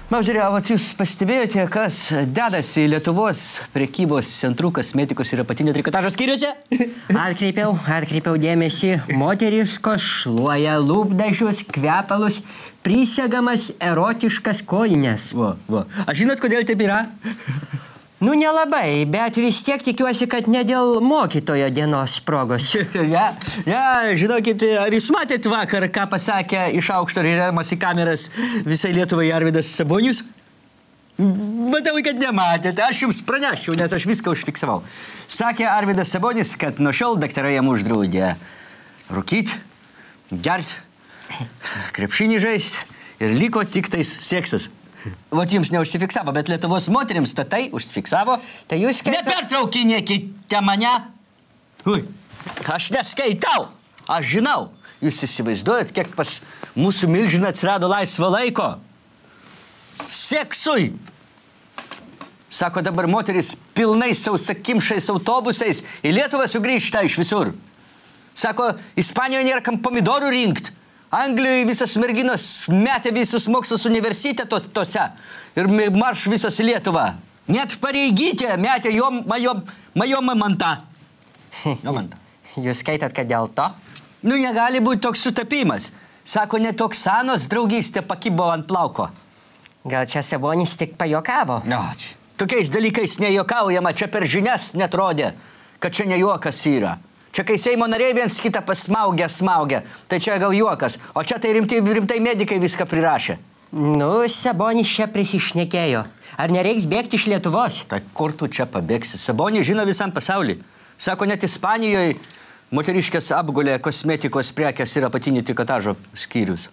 Mauzeri, o jūs pastebėjote, kas dedasi Lietuvos prekybos centrų kosmetikos ir apatinio trikotažo skyriuose? Atkreipiau dėmesį. Moteriškos šluoja lūpdažius, kvepalus, prisegamas erotiškas kojines. Aš žinot, kodėl taip yra? Nu, nelabai, bet vis tiek tikiuosi, kad ne dėl mokytojo dienos progos. Žinokit, ar jūs matėt vakar, ką pasakė iš aukšto rėmas į kameras visai Lietuvai Arvydas Sabonius? Matau, kad nematėte, aš jums pranešiau, nes aš viską užfiksavau. Sakė Arvydas Sabonis, kad nuo šiol daktarai jam uždraudė rūkyt, gert, krepšinį žaist ir liko tik tais seksas. Vot jums neužsifiksavo, bet Lietuvos moterims tai užsifiksavo. Tai jūs Nepertraukinėkite mane. Aš neskaitau. Aš žinau. Jūs įsivaizduojat, kiek pas mūsų milžiną atsirado laisvo laiko? Seksui. Sako, dabar moteris pilnai sausakimšais autobusais į Lietuvą sugrįžta iš visur. Sako, Ispanijoje nėra kam pomidorų rinkt. Anglijoje visas merginos metė visus mokslus universitetuose ir marš visas į Lietuvą. Net pareigytė metė majo mamantą. Jūs skaitat, kad dėl to? Nu, negali būti toks sutapimas. Sako, net Oksanos draugystė pakibo ant plauko. Gal čia Sabonis tik pajokavo? Tokiais dalykais nejuokaujama, čia per žinias netrodė, kad čia ne juokas yra. Čia kai Seimo nariai viens kitą pasmaugia, tai čia gal juokas, o čia tai rimtai medikai viską prirašė. Nu, Sabonis čia prisišnekėjo. Ar nereiks bėgti iš Lietuvos? Tai kur tu čia pabėgsi? Sabonis žino visam pasaulį. Sako, net Ispanijoje moteriškės apgulė kosmetikos prekės ir apatinį trikotažo skyrius.